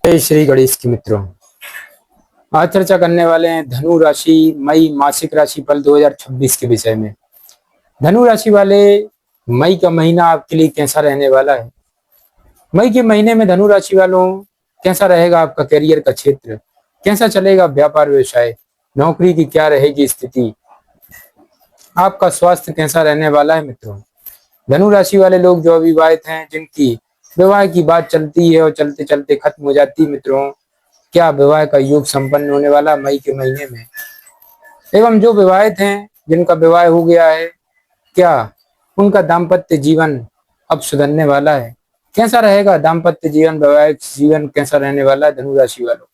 जय श्री गणेश की मित्रों। आज चर्चा करने वाले हैं धनु राशि मई मासिक राशि फल 2026 के विषय में। धनु राशि वाले, मई का महीना आपके लिए कैसा रहने वाला है? मई के महीने में धनु राशि वालों कैसा रहेगा आपका करियर का क्षेत्र? कैसा चलेगा व्यापार व्यवसाय? नौकरी की क्या रहेगी स्थिति? आपका स्वास्थ्य कैसा रहने वाला है मित्रों? धनु राशि वाले लोग जो अविवाहित हैं, जिनकी विवाह की बात चलती है और चलते चलते खत्म हो जाती है मित्रों, क्या विवाह का योग संपन्न होने वाला मई के महीने में? एवं जो विवाहित हैं, जिनका विवाह हो गया है, क्या उनका दाम्पत्य जीवन अब सुधरने वाला है? कैसा रहेगा दाम्पत्य जीवन, वैवाहिक जीवन कैसा रहने वाला है धनु राशि वालों?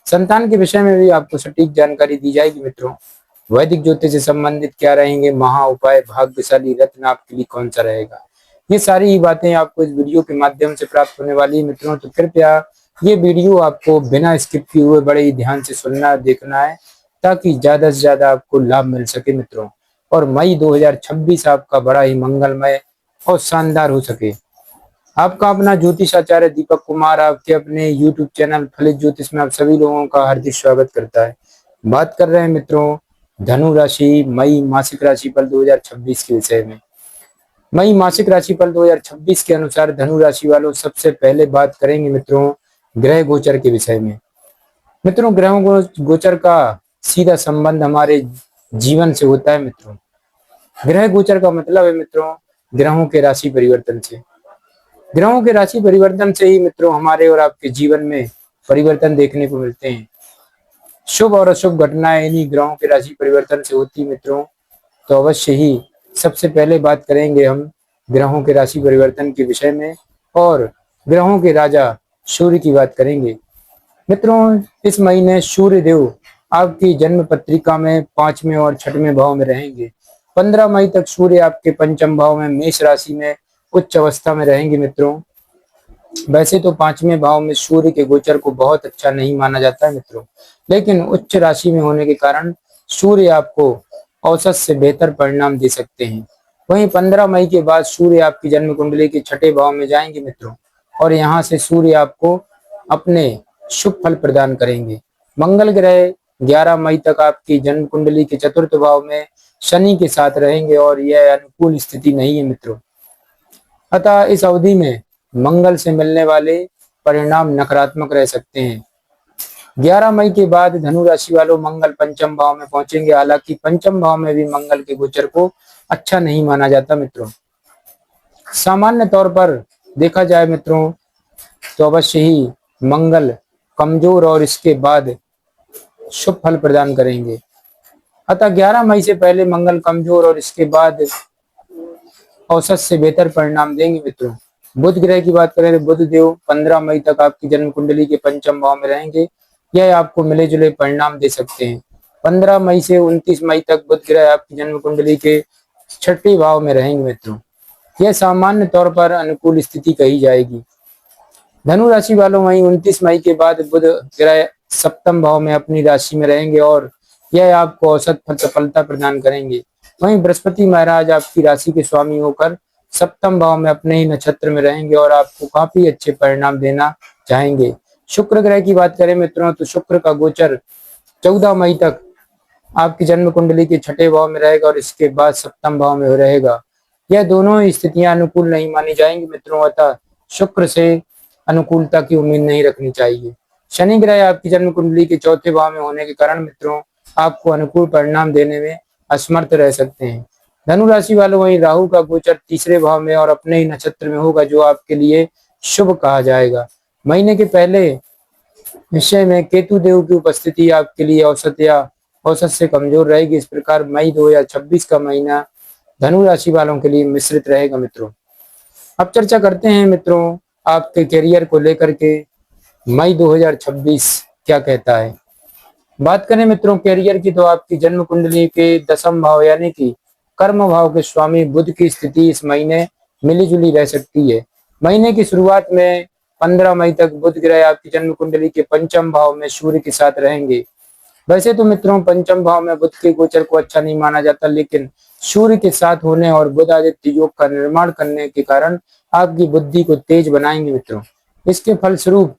संतान के विषय में भी आपको सटीक जानकारी दी जाएगी मित्रों। वैदिक ज्योतिष से संबंधित क्या रहेंगे महा उपाय, भाग्यशाली रत्न आपके लिए कौन सा रहेगा? ये सारी ही बातें आपको इस वीडियो के माध्यम से प्राप्त होने वाली है मित्रों। तो कृपया ये वीडियो आपको बिना स्किप किए हुए बड़े ही ध्यान से सुनना देखना है, ताकि ज्यादा से ज्यादा आपको लाभ मिल सके मित्रों, और मई 2026 आपका बड़ा ही मंगलमय और शानदार हो सके। आपका अपना ज्योतिष आचार्य दीपक कुमार आपके अपने YouTube चैनल फलित ज्योतिष में आप सभी लोगों का हार्दिक स्वागत करता है। बात कर रहे हैं मित्रों धनु राशि मई मासिक राशिफल 2026 के विषय में। मई मासिक राशिफल 2026 के अनुसार धनु राशि वालों सबसे पहले बात करेंगे मित्रों ग्रह गोचर के विषय में। मित्रों, ग्रहों गोचर का सीधा संबंध हमारे जीवन से होता है मित्रों। ग्रह गोचर का मतलब है मित्रों ग्रहों के राशि परिवर्तन से। ग्रहों के राशि परिवर्तन से ही मित्रों हमारे और आपके जीवन में परिवर्तन देखने को मिलते हैं। शुभ और अशुभ घटनाएं इन्हीं ग्रहों के राशि परिवर्तन से होती मित्रों। तो अवश्य ही सबसे पहले बात करेंगे हम ग्रहों के राशि परिवर्तन के विषय में, और ग्रहों के राजा सूर्य की बात करेंगे मित्रों। इस महीने सूर्य देव आपकी जन्म पत्रिका में 5वें और 6वें भाव में रहेंगे। 15 मई तक सूर्य आपके पंचम भाव में मेष राशि में उच्च अवस्था में रहेंगे मित्रों। वैसे तो 5वें भाव में सूर्य के गोचर को बहुत अच्छा नहीं माना जाता है मित्रों, लेकिन उच्च राशि में होने के कारण सूर्य आपको औसत से बेहतर परिणाम दे सकते हैं। वहीं 15 मई के बाद सूर्य आपकी जन्म कुंडली के 6ठे भाव में जाएंगे मित्रों, और यहाँ से सूर्य आपको अपने शुभ फल प्रदान करेंगे। मंगल ग्रह 11 मई तक आपकी जन्म कुंडली के 4th भाव में शनि के साथ रहेंगे, और यह अनुकूल स्थिति नहीं है मित्रों। अतः इस अवधि में मंगल से मिलने वाले परिणाम नकारात्मक रह सकते हैं। 11 मई के बाद धनु राशि वालों मंगल पंचम भाव में पहुंचेंगे। हालांकि पंचम भाव में भी मंगल के गोचर को अच्छा नहीं माना जाता मित्रों। सामान्य तौर पर देखा जाए मित्रों तो अवश्य ही मंगल कमजोर और इसके बाद शुभ फल प्रदान करेंगे। अतः 11 मई से पहले मंगल कमजोर और इसके बाद औसत से बेहतर परिणाम देंगे मित्रों। बुध ग्रह की बात करें तो बुध देव 15 मई तक आपकी जन्म कुंडली के पंचम भाव में रहेंगे। यह आपको मिले जुले परिणाम दे सकते हैं। 15 मई से 29 मई तक बुध ग्रह आपकी जन्म कुंडली के 6ठे भाव में रहेंगे मित्रों। यह सामान्य तौर पर अनुकूल स्थिति कही जाएगी। धनु राशि वालों वहीं 29 मई के बाद बुध ग्रह 7म भाव में अपनी राशि में रहेंगे, और यह आपको औसत सफलता प्रदान करेंगे। वहीं बृहस्पति महाराज आपकी राशि के स्वामी होकर 7म भाव में अपने ही नक्षत्र में रहेंगे, और आपको काफी अच्छे परिणाम देना चाहेंगे। शुक्र ग्रह की बात करें मित्रों तो शुक्र का गोचर 14 मई तक आपकी जन्म कुंडली के 6ठे भाव में रहेगा, और इसके बाद 7म भाव में रहेगा। यह दोनों स्थितियां अनुकूल नहीं मानी जाएंगी मित्रों। अतः शुक्र से अनुकूलता की उम्मीद नहीं रखनी चाहिए। शनि ग्रह आपकी जन्म कुंडली के 4थे भाव में होने के कारण मित्रों आपको अनुकूल परिणाम देने में असमर्थ रह सकते हैं। धनु राशि वालों वहीं राहु का गोचर 3रे भाव में और अपने ही नक्षत्र में होगा, जो आपके लिए शुभ कहा जाएगा। महीने के पहले विषय में केतु देव की उपस्थिति आपके लिए औसत या औसत से कमजोर रहेगी। इस प्रकार मई 2026 का महीना धनु राशि वालों के लिए मिश्रित रहेगा मित्रों। अब चर्चा करते हैं मित्रों आपके करियर को लेकर के मई 2026 क्या कहता है। बात करें मित्रों करियर की तो आपकी जन्म कुंडली के 10म भाव यानी कि कर्म भाव के स्वामी बुध की स्थिति इस महीने मिलीजुली रह सकती है। महीने की शुरुआत में 15 मई तक बुध ग्रह आपकी जन्म कुंडली के 5म भाव में सूर्य के साथ रहेंगे। वैसे तो मित्रों 5म भाव में बुध के गोचर को अच्छा नहीं माना जाता, लेकिन सूर्य के साथ होने और बुध आदित्य योग का निर्माण करने के कारण आपकी बुद्धि को तेज बनाएंगे मित्रों। इसके फलस्वरूप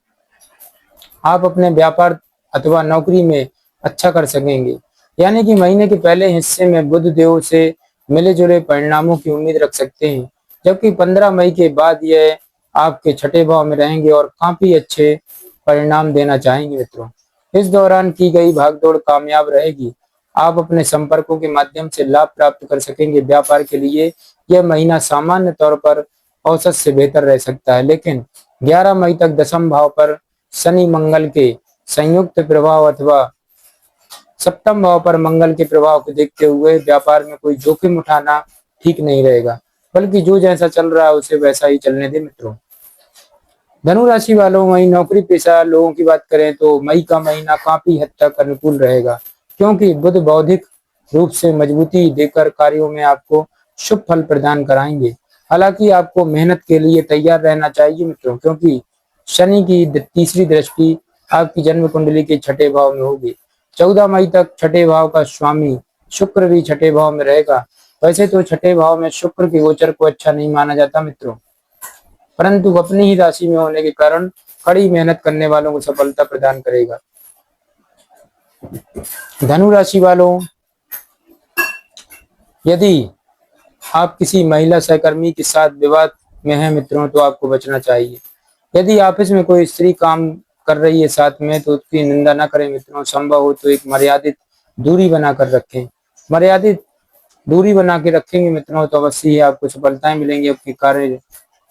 आप अपने व्यापार अथवा नौकरी में अच्छा कर सकेंगे। यानी कि महीने के पहले हिस्से में बुध देव से मिले जुले परिणामों की उम्मीद रख सकते हैं, जबकि 15 मई के बाद यह आपके छठे भाव में रहेंगे और काफी अच्छे परिणाम देना चाहेंगे मित्रों। इस दौरान की गई भागदौड़ कामयाब रहेगी। आप अपने संपर्कों के माध्यम से लाभ प्राप्त कर सकेंगे। व्यापार के लिए यह महीना सामान्य तौर पर औसत से बेहतर रह सकता है, लेकिन 11 मई तक दसम भाव पर शनि मंगल के संयुक्त प्रभाव अथवा सप्तम भाव पर मंगल के प्रभाव को देखते हुए व्यापार में कोई जोखिम उठाना ठीक नहीं रहेगा, बल्कि जो जैसा चल रहा है उसे वैसा ही चलने दे मित्रों। धनु राशि वालों, वही नौकरी पेशा लोगों की बात करें तो मई का महीना काफी हद तक अनुकूल रहेगा, क्योंकि बुध बौद्धिक रूप से मजबूती देकर कार्यों में आपको शुभ फल प्रदान कराएंगे। हालांकि आपको मेहनत के लिए तैयार रहना चाहिए मित्रों, क्योंकि शनि की तीसरी दृष्टि आपकी जन्म कुंडली के छठे भाव में होगी। 14 मई तक छठे भाव का स्वामी शुक्र भी छठे भाव में रहेगा। वैसे तो छठे भाव में शुक्र के गोचर को अच्छा नहीं माना जाता मित्रों, परंतु अपनी ही राशि में होने के कारण कड़ी मेहनत करने वालों को सफलता प्रदान करेगा। धनु राशि वालों, यदि आप किसी महिला सहकर्मी के साथ विवाद में हैं मित्रों तो आपको बचना चाहिए। यदि ऑफिस में कोई स्त्री काम कर रही है साथ में तो उसकी निंदा न करें मित्रों। संभव हो तो एक मर्यादित दूरी बनाकर रखें। मर्यादित दूरी बना के रखेंगे मित्रों तो अवश्य ही आपको सफलताएं मिलेंगी आपके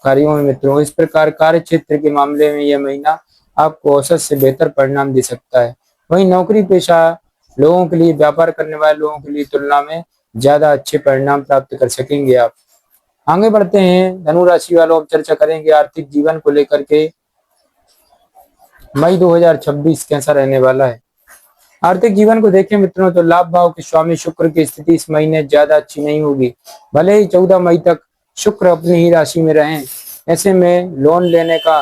कार्यों में मित्रों। इस प्रकार कार्य क्षेत्र के मामले में यह महीना आपको औसत से बेहतर परिणाम दे सकता है। वहीं नौकरी पेशा लोगों के लिए, व्यापार करने वाले लोगों के लिए तुलना में ज्यादा अच्छे परिणाम प्राप्त कर सकेंगे आप। आगे बढ़ते हैं धनु राशि वालों, अब चर्चा करेंगे आर्थिक जीवन को लेकर के मई 2026 कैसा रहने वाला है। आर्थिक जीवन को देखें मित्रों तो लाभ भाव के स्वामी शुक्र की स्थिति इस महीने ज्यादा अच्छी नहीं होगी। भले ही 14 मई तक शुक्र अपनी ही राशि में रहें, ऐसे में लोन लेने का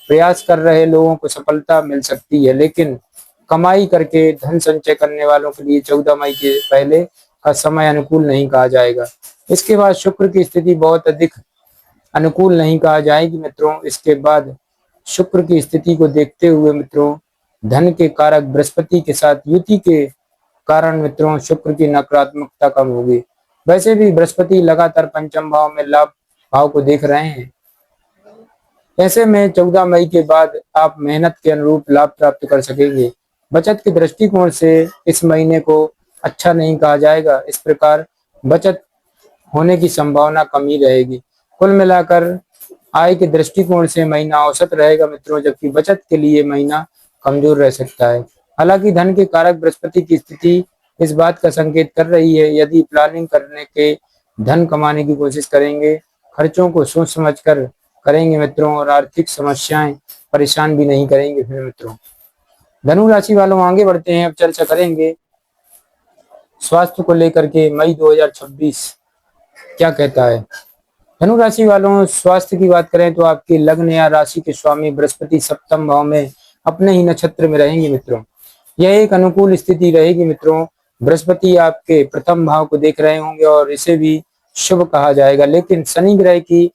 प्रयास कर रहे लोगों को सफलता मिल सकती है, लेकिन कमाई करके धन संचय करने वालों के लिए 14 मई के पहले का समय अनुकूल नहीं कहा जाएगा। इसके बाद शुक्र की स्थिति बहुत अधिक अनुकूल नहीं कहा जाएगी मित्रों। इसके बाद शुक्र की स्थिति को देखते हुए मित्रों धन के कारक बृहस्पति के साथ युति के कारण मित्रों शुक्र की नकारात्मकता कम होगी। वैसे भी बृहस्पति लगातार पंचम भाव में लाभ भाव को देख रहे हैं। ऐसे में 14 मई के बाद आप मेहनत के अनुरूप लाभ प्राप्त कर सकेंगे। बचत के दृष्टिकोण से इस महीने को अच्छा नहीं कहा जाएगा। इस प्रकार बचत होने की संभावना कम ही रहेगी। कुल मिलाकर आय के दृष्टिकोण से महीना औसत रहेगा मित्रों, जबकि बचत के लिए महीना कमजोर रह सकता है। हालांकि धन के कारक बृहस्पति की स्थिति इस बात का संकेत कर रही है, यदि प्लानिंग करने के धन कमाने की कोशिश करेंगे, खर्चों को सोच समझ कर करेंगे मित्रों और आर्थिक समस्याएं परेशान भी नहीं करेंगे फिर मित्रों। धनु राशि वालों, आगे बढ़ते हैं, अब चर्चा करेंगे स्वास्थ्य को लेकर के मई 2026 क्या कहता है। धनु राशि वालों, स्वास्थ्य की बात करें तो आपकी लग्न या राशि के स्वामी बृहस्पति सप्तम भाव में अपने ही नक्षत्र में रहेंगे मित्रों। यह एक अनुकूल स्थिति रहेगी मित्रों। बृहस्पति आपके प्रथम भाव को देख रहे होंगे और इसे भी शुभ कहा जाएगा, लेकिन शनि ग्रह की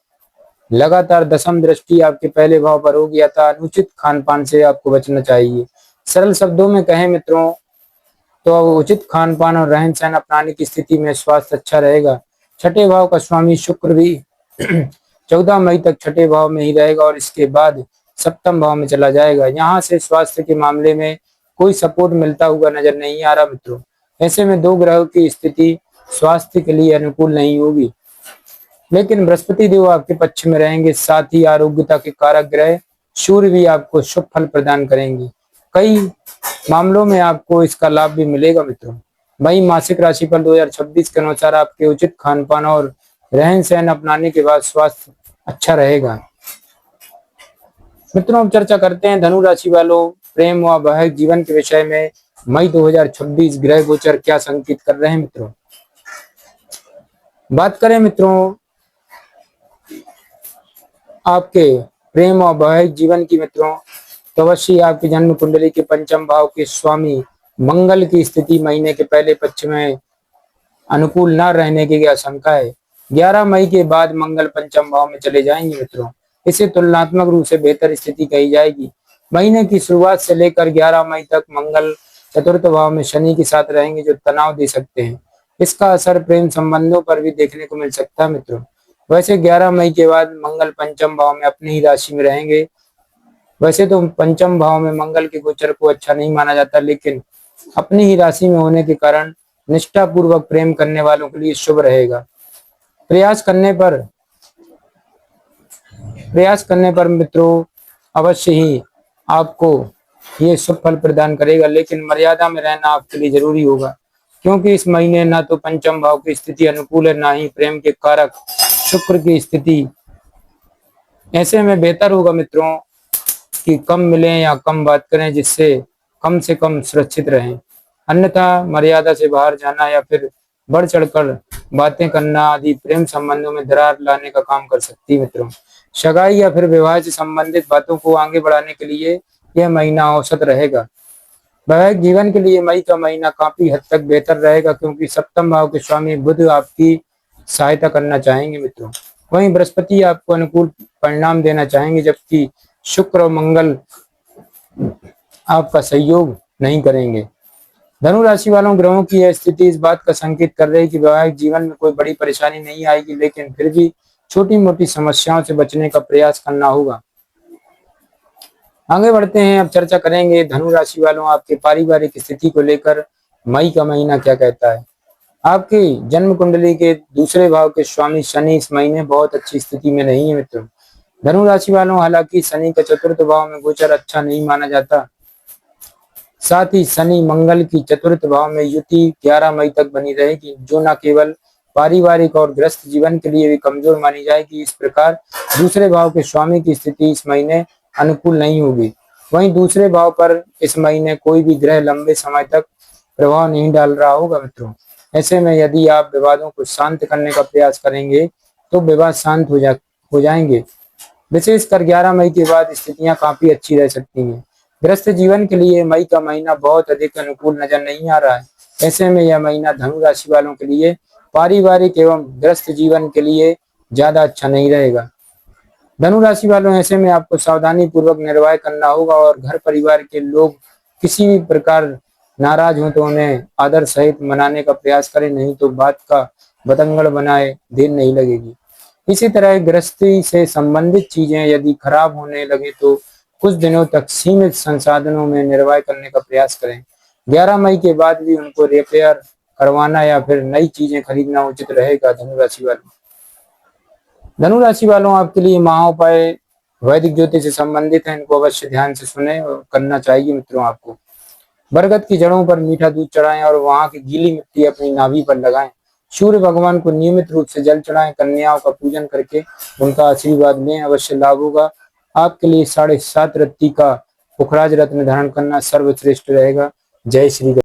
लगातार दसम दृष्टि आपके पहले भाव पर होगी, अतः अनुचित खान पान से आपको बचना चाहिए। सरल शब्दों में कहें मित्रों तो उचित खान पान और रहन सहन अपनाने की स्थिति में स्वास्थ्य अच्छा रहेगा। छठे भाव का स्वामी शुक्र भी 14 मई तक छठे भाव में ही रहेगा और इसके बाद सप्तम भाव में चला जाएगा। यहाँ से स्वास्थ्य के मामले में कोई सपोर्ट मिलता हुआ नजर नहीं आ रहा मित्रों। ऐसे में दो ग्रहों की स्थिति स्वास्थ्य के लिए अनुकूल नहीं होगी, लेकिन बृहस्पति देव आपके पक्ष में रहेंगे। साथ ही आरोग्यता के कारक ग्रह सूर्य भी आपको शुभ फल प्रदान करेंगे। कई मामलों में आपको इसका लाभ भी मिलेगा मित्रों। वही मासिक राशिफल 2026 के अनुसार आपके उचित खान पान और रहन सहन अपनाने के बाद स्वास्थ्य अच्छा रहेगा। मित्रों, अब चर्चा करते हैं धनु राशि वालों प्रेम व वैवाहिक जीवन के विषय में मई 2026 ग्रह गोचर क्या संकेत कर रहे हैं मित्रों। बात करें मित्रों आपके प्रेम और वैवाहिक जीवन की मित्रों तो अवश्य आपकी जन्म कुंडली के पंचम भाव के स्वामी मंगल की स्थिति महीने के पहले पक्ष में अनुकूल न रहने की आशंका है। 11 मई के बाद मंगल पंचम भाव में चले जाएंगे मित्रों। इसे तुलनात्मक रूप से बेहतर स्थिति कही जाएगी। महीने की शुरुआत से लेकर 11 मई तक मंगल चतुर्थ भाव में शनि के साथ रहेंगे, जो तनाव दे सकते हैं। इसका असर प्रेम संबंधों पर भी देखने को मिल सकता है मित्रों। वैसे 11 मई के बाद मंगल पंचम भाव में अपनी ही राशि में रहेंगे। वैसे तो पंचम भाव में मंगल के गोचर को अच्छा नहीं माना जाता, लेकिन अपनी ही राशि में होने के कारण निष्ठा पूर्वक प्रेम करने वालों के लिए शुभ रहेगा। प्रयास करने पर मित्रों अवश्य ही आपको ये शुभ फल प्रदान करेगा, लेकिन मर्यादा में रहना आपके लिए जरूरी होगा, क्योंकि इस महीने ना तो पंचम भाव की स्थिति अनुकूल है, ना ही प्रेम के कारक शुक्र की स्थिति। ऐसे में बेहतर होगा मित्रों कि कम मिलें या कम बात करें, जिससे कम से कम सुरक्षित रहें। अन्यथा मर्यादा से बाहर जाना या फिर बढ़ चढ़कर बातें करना आदि प्रेम संबंधों में दरार लाने का काम कर सकती है मित्रों। सगाई या फिर विवाह से संबंधित बातों को आगे बढ़ाने के लिए यह महीना औसत रहेगा। वैवाहिक जीवन के लिए मई का महीना काफी हद तक बेहतर रहेगा, क्योंकि सप्तम भाव के स्वामी बुध आपकी सहायता करना चाहेंगे मित्रों। वहीं बृहस्पति आपको अनुकूल परिणाम देना चाहेंगे, जबकि शुक्र और मंगल आपका सहयोग नहीं करेंगे। धनु राशि वालों ग्रहों की यह स्थिति इस बात का संकेत कर रही है कि वैवाहिक जीवन में कोई बड़ी परेशानी नहीं आएगी, लेकिन फिर भी छोटी मोटी समस्याओं से बचने का प्रयास करना होगा। आगे बढ़ते हैं, अब चर्चा करेंगे धनु राशि वालों आपके पारिवारिक स्थिति को लेकर मई का महीना क्या कहता है। आपकी जन्म कुंडली के दूसरे भाव के स्वामी शनि इस महीने बहुत अच्छी स्थिति में नहीं है मित्रों। धनु राशि वालों हालांकि शनि का चतुर्थ भाव में गोचर अच्छा नहीं माना जाता, साथ ही शनि मंगल की चतुर्थ भाव में युति 11 मई तक बनी रहेगी, जो न केवल पारिवारिक और गृहस्थ जीवन के लिए भी कमजोर मानी जाएगी। इस प्रकार दूसरे भाव के स्वामी की स्थिति इस महीने अनुकूल नहीं होगी। वहीं दूसरे भाव पर इस महीने कोई भी ग्रह लंबे समय तक प्रभाव नहीं डाल रहा होगा मित्रों। ऐसे में यदि आप विवादों को शांत करने का प्रयास करेंगे तो विवाद शांत हो जाएंगे। विशेषकर 11 मई के बाद स्थितियां काफी अच्छी रह सकती हैं। गृहस्थ जीवन के लिए मई का महीना बहुत अधिक अनुकूल नजर नहीं आ रहा है। ऐसे में यह महीना धनु राशि वालों के लिए पारिवारिक एवं गृहस्थ जीवन के लिए ज्यादा अच्छा नहीं रहेगा। धनु राशि वालों ऐसे में आपको सावधानी पूर्वक निर्वाह करना होगा, और घर परिवार के लोग किसी भी प्रकार नाराज हो तो उन्हें आदर सहित मनाने का प्रयास करें, नहीं तो बात का बतंगड़ बनाए देर नहीं लगेगी। इसी तरह गृहस्थी से संबंधित चीजें यदि खराब होने लगे तो कुछ दिनों तक सीमित संसाधनों में निर्वाह करने का प्रयास करें। 11 मई के बाद भी उनको रिपेयर करवाना या फिर नई चीजें खरीदना उचित रहेगा। धनु राशि वालों आपके लिए महाउपाय वैदिक ज्योतिष से संबंधित है, इनको अवश्य ध्यान से सुने और करना चाहिए मित्रों। आपको बरगद की जड़ों पर मीठा दूध चढ़ाएं और वहां की गीली मिट्टी अपनी नाभि पर लगाएं। सूर्य भगवान को नियमित रूप से जल चढ़ाएं। कन्याओं का पूजन करके उनका आशीर्वाद लें, अवश्य लाभ होगा। आपके लिए 7.5 रत्ती का पुखराज रत्न धारण करना सर्वश्रेष्ठ रहेगा। जय श्री